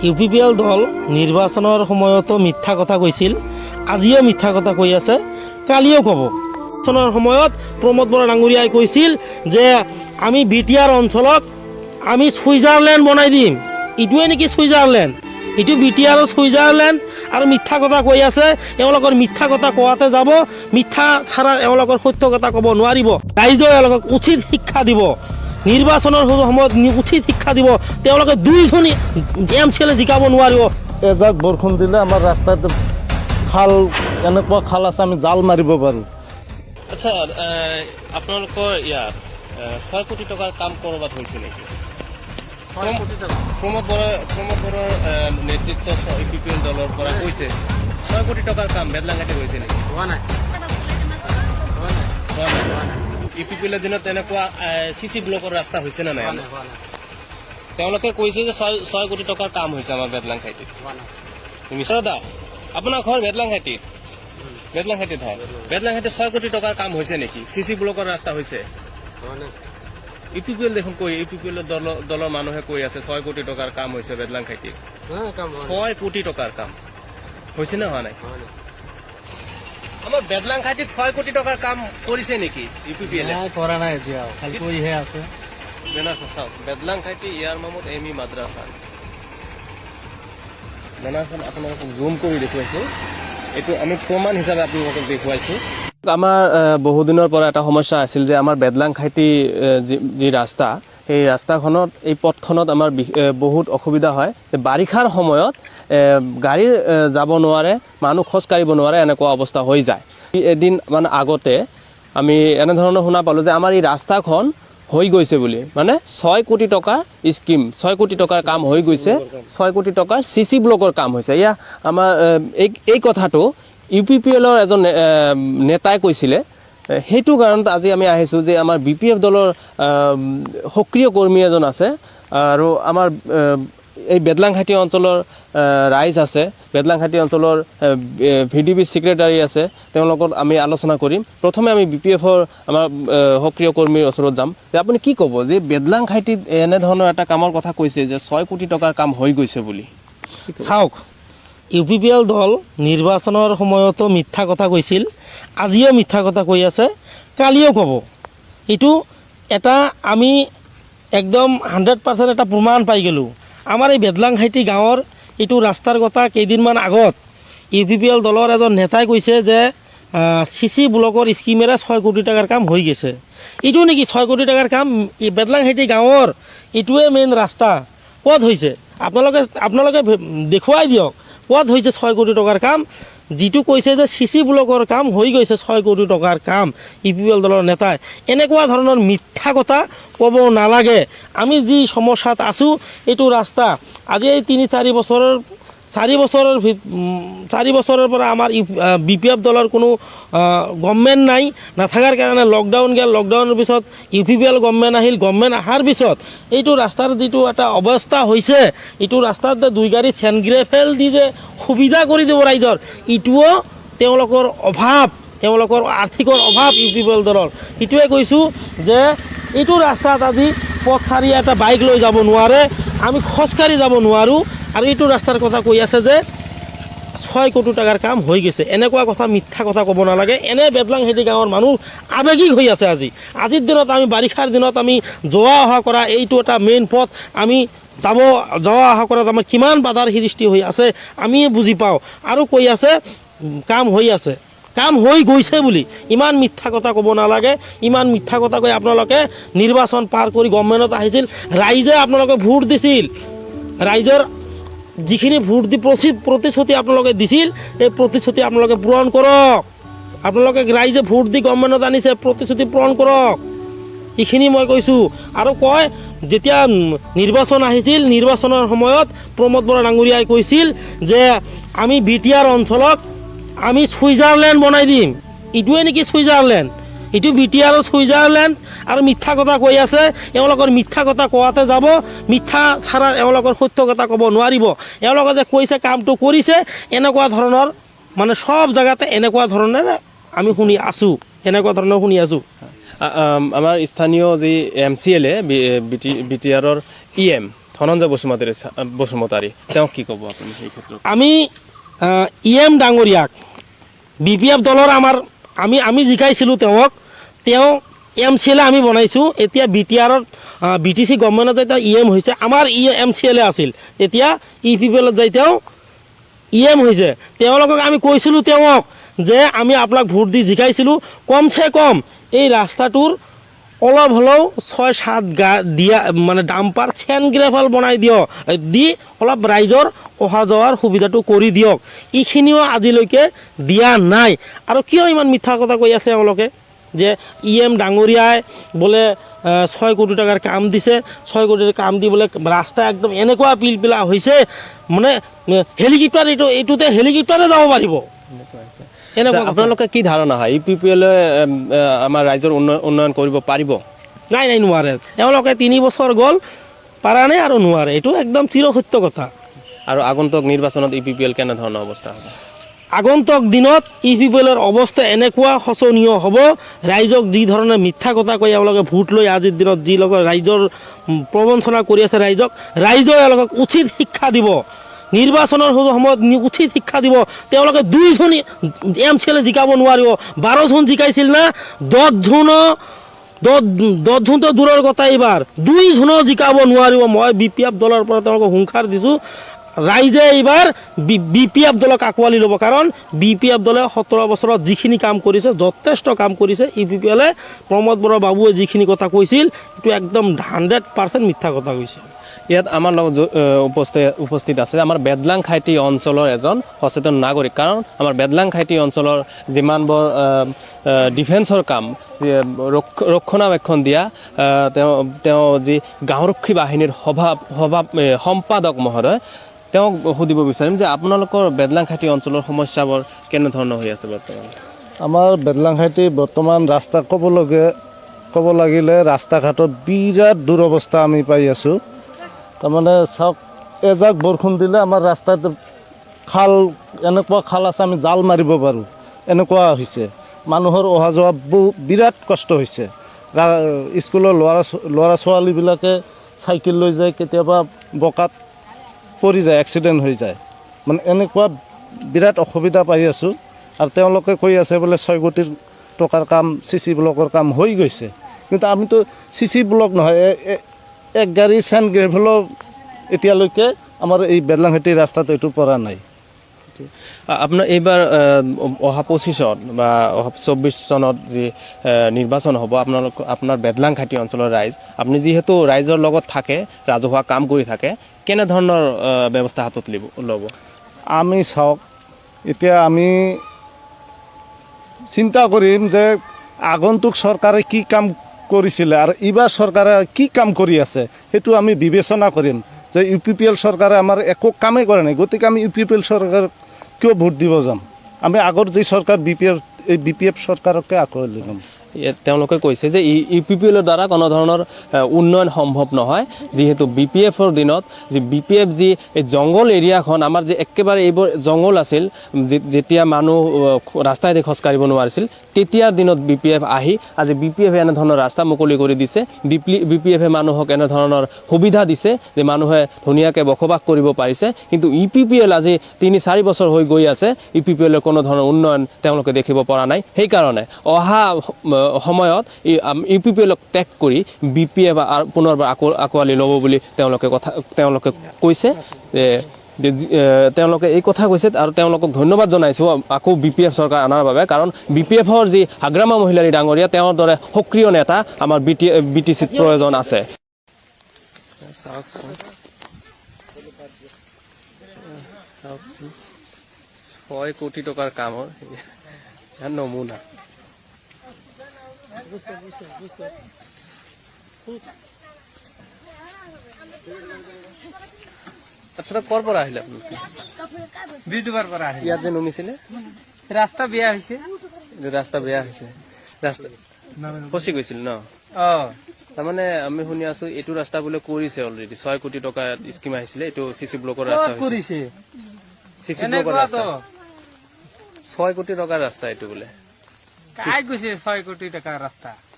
UPPL দল নিৰ্বাচনৰ সময়তো মিথ্যা কথা কৈছিল, আজিও মিথ্যা কথা কৈ আছে, কালিও ক'ব। নিৰ্বাচনৰ সময়ত প্ৰমোদ বৰা ডাঙৰীয়াই কৈছিল যে আমি বিটিআৰ অঞ্চলক আমি ছুইজাৰলেণ্ড বনাই দিম। এইটোৱে নেকি ছুইজাৰলেণ্ড? এইটো বিটিআৰৰ ছুইজাৰলেণ্ড। আৰু মিথ্যা কথা কৈ আছে। এওঁলোকৰ মিথ্যা কথা কোৱাতে যাব, মিথ্যা ছাড়া এওঁলোকৰ সত্য কথা ক'ব নোৱাৰিব। ৰাইজে এওঁলোকক উচিত শিক্ষা দিব, নিৰ্বাচনৰ সময়ত উচিত শিক্ষা দিব। তেওঁলোকে দুইজনী MCLA জিকাব নোৱাৰিব। এজাক বৰষুণ দিলে আমাৰ ৰাস্তাত খাল, এনেকুৱা খাল আছে আমি জাল মাৰিব পাৰোঁ। আচ্ছা, আপোনালোকৰ ইয়াত 6 কোটি টকাৰ কাম ক'ৰবাত হৈছে নেকি? প্ৰমোদ বৰাৰ নেতৃত্বত ইউপিপিএল দলৰ পৰা কৈছে 6 কোটি টকাৰ কাম বেদলাংঘাটে হৈছে নেকি? হোৱা নাই। ইউপিপিএলৰ দিনত তেনেকুৱা CC ব্লকৰ ৰাস্তা হৈছে নে নাই? তেওঁলোকে কৈছে যে 6 কোটি টকাৰ কাম হৈছে আমাৰ বেদলাংঘাটিত। মিশ্ৰ দা, আপোনাৰ ঘৰ বেদলাংঘাটিত? বেদলাংঘাটিত হয়। বেদলাংঘাটিত 6 কোটি টকাৰ কাম হৈছে নেকি? CC ব্লকৰ ৰাস্তা হৈছে? ইউপিপিএল দেখোন ইউপিপিএলৰ দলৰ মানুহে কৈ আছে 6 কোটি টকাৰ কাম হৈছে বেদলাংঘাটিত। 6 কোটি টকাৰ কাম হৈছে নে হোৱা নাই? আমাৰ বেদলাংঘাটিত 6 কোটি টকাৰ কাম কৰিছে নেকি ইউপিপিএলে? কৰা নাই, এতিয়া খালি কৈহে আছে। বেনাৰখন বেদলাংঘাটি ইয়াৰ নামত ME মাদ্ৰাছা। বেনাৰখন আপোনালোকক জুম কৰি দেখুৱাইছো, এইটো আমি প্ৰমাণ হিচাপে আপোনালোকক দেখুৱাইছো। আমাৰ বহুদিনৰ পৰা এটা সমস্যা আছিল যে আমাৰ বেদলাংঘাটি যি ৰাস্তা, সেই ৰাস্তাখনত, এই পথখনত আমাৰ বহুত অসুবিধা হয়। বাৰিষাৰ সময়ত গাড়ী যাব নোৱাৰে, মানুহ খোজ কাঢ়িব নোৱাৰে, এনেকুৱা অৱস্থা হৈ যায়। এদিন মানে আগতে আমি এনেধৰণৰ শুনা পালোঁ যে আমাৰ এই ৰাস্তাখন হৈ গৈছে বুলি, মানে 6 কোটি টকাৰ স্কিম, 6 কোটি টকাৰ কাম হৈ গৈছে, 6 কোটি টকাৰ CC ব্লকৰ কাম হৈছে। এয়া আমাৰ এই কথাটো ইউপিপিএলৰ এজন নেতাই কৈছিলে। সেইটো কাৰণত আজি আমি আহিছোঁ যে আমাৰ BPF দলৰ সক্ৰিয় কৰ্মী এজন আছে, আৰু আমাৰ এই বেদলাংঘাটি অঞ্চলৰ ৰাইজ আছে, বেদলাংঘাটি অঞ্চলৰ VDB ছেক্ৰেটাৰী আছে, তেওঁলোকৰ আমি আলোচনা কৰিম। প্ৰথমে আমি BPFৰ আমাৰ সক্ৰিয় কৰ্মীৰ ওচৰত যাম। যে আপুনি কি ক'ব যে বেদলাংঘাটিত এনেধৰণৰ এটা কামৰ কথা কৈছে যে 6 কোটি টকাৰ কাম হৈ গৈছে বুলি? চাওক, ইউপিপিএল দল নিৰ্বাচনৰ সময়তো মিথ্যা কথা কৈছিল, আজিও মিথ্যা কথা কৈ আছে, কালিও ক'ব। এইটো এটা আমি একদম 100% এটা প্ৰমাণ পাই গ'লোঁ। আমাৰ এই বেদলাংঘাটি গাঁৱৰ এইটো ৰাস্তাৰ কথা কেইদিনমান আগত ইউপিপিএল দলৰ এজন নেতাই কৈছে যে CC ব্লকৰ স্কিমেৰে 6 কোটি টকাৰ কাম হৈ গৈছে। এইটো নেকি 6 কোটি টকাৰ কাম? এই বেদলাংঘাটি গাঁৱৰ এইটোৱে মেইন ৰাস্তা। ক'ত হৈছে আপোনালোকে দেখুৱাই দিয়ক, ক'ত হৈছে 6 কোটি টকাৰ কাম? যিটো কৈছে যে CC ব্লকৰ কাম হৈ গৈছে 6 কোটি টকাৰ কাম, ইউপিপিএল দলৰ নেতাই এনেকুৱা ধৰণৰ মিথ্যা কথা ক'ব নালাগে। আমি যি সমস্যাত আছোঁ, এইটো ৰাস্তা আজি এই 3-4 বছৰৰ পৰা আমাৰ BPF দলৰ কোনো গভৰ্ণমেণ্ট নাই, নাথাকাৰ কাৰণে লকডাউন গ'ল। লকডাউনৰ পিছত ইউপিপিএল গভৰ্ণমেণ্ট আহিল। গভৰ্ণমেণ্ট অহাৰ পিছত এইটো ৰাস্তাৰ যিটো এটা অৱস্থা হৈছে, এইটো ৰাস্তাত 2 গাড়ী চেনগ্ৰেফেল দি যে সুবিধা কৰি দিব ৰাইজৰ, এইটোও তেওঁলোকৰ অভাৱ, তেওঁলোকৰ আৰ্থিকৰ অভাৱ ইউপিপিএল দলৰ। এইটোৱে কৈছোঁ যে এইটো ৰাস্তাত আজি পথচাৰী এটা বাইক লৈ যাব নোৱাৰে, আমি খোজকাঢ়ি যাব নোৱাৰোঁ। আৰু এইটো ৰাস্তাৰ কথা কৈ আছে যে 6 কোটি টকাৰ কাম হৈ গৈছে। এনেকুৱা কথা, মিথ্যা কথা ক'ব নালাগে। এনে বেদলাংঘাটি গাঁৱৰ মানুহ আৱেগিক হৈ আছে। আজিৰ দিনত আমি বাৰিষাৰ দিনত আমি যোৱা অহা কৰা এইটো এটা মেইন পথ, আমি যোৱা অহা কৰাত আমাৰ কিমান বাধাৰ সৃষ্টি হৈ আছে আমি বুজি পাওঁ। আৰু কৈ আছে কাম হৈ আছে, কাম হৈ গৈছে বুলি। ইমান মিথ্যা কথা ক'ব নালাগে। ইমান মিথ্যা কথা কৈ আপোনালোকে নিৰ্বাচন পাৰ কৰি গভৰ্ণমেণ্টত আহিছিল, ৰাইজে আপোনালোকে ভোট দিছিল, ৰাইজৰ যিখিনি ভোট দি প্ৰতিশ্ৰুতি আপোনালোকে দিছিল, এই প্ৰতিশ্ৰুতি আপোনালোকে পূৰণ কৰক। আপোনালোকে ৰাইজে ভোট দি গভৰ্ণমেণ্টত আনিছে, প্ৰতিশ্ৰুতি পূৰণ কৰক। এইখিনি মই কৈছোঁ। আৰু কয় যেতিয়া নিৰ্বাচন আহিছিল, নিৰ্বাচনৰ সময়ত প্ৰমোদ বৰা ডাঙৰীয়াই কৈছিল যে আমি বিটিআৰ অঞ্চলক আমি ছুইজাৰলেণ্ড বনাই দিম। এইটোৱে নেকি ছুইজাৰলেণ্ড? এইটো বিটিআৰৰ ছুইজাৰলেণ্ড। আৰু মিথ্যা কথা কৈ আছে। এওঁলোকৰ মিথ্যা কথা কোৱাতে যাব, মিথ্যা ছাড়া এওঁলোকৰ সত্য কথা ক'ব নোৱাৰিব। এওঁলোকে যে কৈছে কামটো কৰিছে, এনেকুৱা ধৰণৰ মানে সব জেগাতে এনেকুৱা ধৰণেৰে আমি শুনি আছোঁ, এনেকুৱা ধৰণৰ শুনি আছোঁ। আমাৰ স্থানীয় যি MCLA BTRৰ EM ধনঞ্জয় বসুমতাৰী তেওঁক কি ক'ব আপুনি এই ক্ষেত্ৰত? আমি EM ডাঙৰীয়াক BPF দলৰ আমি জিকাইছিলোঁ তেওঁ MCLA আমি বনাইছোঁ। এতিয়া BTRত BTC গভৰ্ণমেণ্টত এতিয়া EM হৈছে, আমাৰ MCLA আছিল, এতিয়া EPPLত যাই তেওঁ EM হৈছে। তেওঁলোকক আমি কৈছিলোঁ যে আমি আপোনাক ভোট দি জিকাইছিলোঁ, কমচে কম এই ৰাস্তাটোৰ অলপ হ'লেও 6-7 দিয়া মানে ডাম্পাৰ চেন গ্ৰেভেল বনাই দি অলপ ৰাইজৰ অহা যোৱাৰ সুবিধাটো কৰি দিয়ক। এইখিনিও আজিলৈকে দিয়া নাই। আৰু কিয় ইমান মিঠা কথা কৈ আছে এওঁলোকে যে EM ডাঙৰীয়াই বোলে 6 কোটি টকাৰ কাম দিছে, 6 কোটিৰ কাম দি বোলে ৰাস্তা একদম এনেকুৱা পিলপিলা হৈছে, মানে হেলিকপ্টাৰ এইটোতে হেলিকপ্টাৰে যাব পাৰিব। আপোনালোকে কি ধাৰণা হয় UPPL আমাৰ ৰাইজৰ উন্নয়ন কৰিব পাৰিব? নাই নোৱাৰে। এওঁলোকে 3 বছৰ গ'ল, পাৰা নাই আৰু নোৱাৰে, এইটো একদম চিৰসত্য কথা। আৰু আগন্তুক নিৰ্বাচনত UPPL কেনেধৰণৰ অৱস্থা হ'ব? আগন্তুক দিনত UPPLৰ অৱস্থা এনেকুৱা শোচনীয় হ'ব, ৰাইজক যি ধৰণে মিথ্যা কথা কৈ এওঁলোকে ভোট লৈ আজিৰ দিনত যি লগত ৰাইজৰ প্ৰবঞ্চনা কৰি আছে ৰাইজে এওঁলোকক উচিত শিক্ষা দিব। নিৰ্বাচনৰ সময়ত উচিত শিক্ষা দিব। তেওঁলোকে 2জন MCLA জিকাব নোৱাৰিব। 12 জন জিকাইছিল না, 10 জনতো দূৰৰ কথা, এইবাৰ 2 জনো জিকাব নোৱাৰিব। মই BPF দলৰ পৰা তেওঁলোকক হুংকাৰ দিছোঁ, ৰাইজে এইবাৰ BPF দলক আঁকোৱালি ল'ব। কাৰণ BPF দলে 17 বছৰত যিখিনি কাম কৰিছে, যথেষ্ট কাম কৰিছে। UPPLে প্ৰমোদ বৰা বাবুৱে যিখিনি কথা কৈছিল, এইটো একদম 100% মিথ্যা কথা কৈছিল। ইয়াত আমাৰ লগত উপস্থিত আছে আমাৰ বেদলাং খাইটি অঞ্চলৰ এজন সচেতন নাগৰিক। কাৰণ আমাৰ বেদলাং খাইটি অঞ্চলৰ যিমানবোৰ ডিফেন্সৰ কাম, ৰক্ষণাবেক্ষণ দিয়া, তেওঁ যি গাঁওৰক্ষী বাহিনীৰ সম্পাদক মহোদয়, তেওঁক সুধিব বিচাৰিম যে আপোনালোকৰ বেদলাং খাইটি অঞ্চলৰ সমস্যাবোৰ কেনেধৰণৰ হৈ আছে বৰ্তমান? আমাৰ বেদলাং খাইটি বৰ্তমান ৰাস্তা ক'ব লাগিলে ৰাস্তা ঘাটত বিৰাট দুৰৱস্থা আমি পাই আছোঁ। তাৰমানে চাওক, এজাক বৰষুণ দিলে আমাৰ ৰাস্তাত এনেকুৱা খাল আছে, আমি জাল মাৰিব পাৰোঁ, এনেকুৱা হৈছে। মানুহৰ অহা যোৱা বিৰাট কষ্ট হৈছে। স্কুলৰ ল'ৰা ছোৱালীবিলাকে চাইকেল লৈ যায়, কেতিয়াবা বোকাত পৰি যায়, এক্সিডেণ্ট হৈ যায়। মানে এনেকুৱা বিৰাট অসুবিধা পাই আছোঁ। আৰু তেওঁলোকে কৈ আছে বোলে 6 কোটি টকাৰ কাম, CC ব্লকৰ কাম হৈ গৈছে। কিন্তু আমিতো CC ব্লক নহয়, এক গাড়ী চেন গ্ৰেভেলো এতিয়ালৈকে আমাৰ এই বেদলাংখাইটি ৰাস্তাত এইটো পৰা নাই। আপোনাৰ এইবাৰ অহা 25 বা অহা 24 চনত যি নিৰ্বাচন হ'ব, আপোনাৰ বেদলাংখাইটি অঞ্চলৰ ৰাইজ, আপুনি যিহেতু ৰাইজৰ লগত থাকে, ৰাজহুৱা কাম কৰি থাকে, কেনেধৰণৰ ব্যৱস্থা হাতত ল'ব? আমি চাওক, এতিয়া আমি চিন্তা কৰিম যে আগন্তুক চৰকাৰে কি কাম কৰিছিলে আৰু এইবাৰ চৰকাৰে কি কাম কৰি আছে, সেইটো আমি বিবেচনা কৰিম। যে UPPL চৰকাৰে আমাৰ একো কামেই কৰা নাই, গতিকে আমি UPPL চৰকাৰক কিয় ভোট দিব যাম? আমি আগৰ যি চৰকাৰ BPF চৰকাৰকে আঁকোৱালি ল'ম। তেওঁলোকে কৈছে যে UPPLৰ দ্বাৰা কোনো ধৰণৰ উন্নয়ন সম্ভৱ নহয়, যিহেতু BPFৰ দিনত BPF যি এই জংঘল এৰিয়াখন, আমাৰ যে একেবাৰে এইবোৰ জংঘল আছিল, যেতিয়া মানুহ ৰাস্তাইদি খোজকাঢ়িব নোৱাৰিছিল, তেতিয়াৰ দিনত BPF আহি আজি BPF এনেধৰণৰ ৰাস্তা মুকলি কৰি দিছে। BPFে মানুহক এনেধৰণৰ সুবিধা দিছে যে মানুহে ধুনীয়াকৈ বসবাস কৰিব পাৰিছে। কিন্তু UPPL আজি 3-4 বছৰ হৈ গৈ আছে, UPPLৰ কোনো ধৰণৰ উন্নয়ন তেওঁলোকে দেখিব পৰা নাই। সেইকাৰণে অহা সময়ত UPPLক ত্যাগ কৰি BPF পুনৰবাৰ আঁকোৱালি ল'ব বুলি তেওঁলোকে কৈছে। তেওঁলোকে এই কথা কৈছে আৰু তেওঁলোকক ধন্যবাদ জনাইছোঁ আকৌ BPF চৰকাৰ অনাৰ বাবে। কাৰণ BPFৰ যি হাগ্ৰামা মহিলাৰী ডাঙৰীয়া, তেওঁৰ দৰে সক্ৰিয় নেতা আমাৰ BTCত প্ৰয়োজন আছে। 6 কোটি টকাৰ কামৰ নমুনা। আচ্ছা, ক'ৰ পৰা আহিলে আপুনি? বিডুবাৰ পৰা আহিলে। ইয়াত যে নমিছিলে, ৰাস্তা বেয়া হৈছে। ৰাস্তা ফচি গৈছিল ন? তাৰমানে আমি শুনি আছো এইটো ৰাস্তা বোলে কৰিছে অলৰেডি। 6 কোটি টকা স্কিম আহিছিলে, এইটো CC ব্লকৰ ৰাস্তা হৈছে। CC ব্লকৰ ৰাস্তা 6 কোটি টকাৰ ৰাস্তা এইটো বোলে। কাই গৈছে 6 কোটি টকাৰ ৰাস্তা?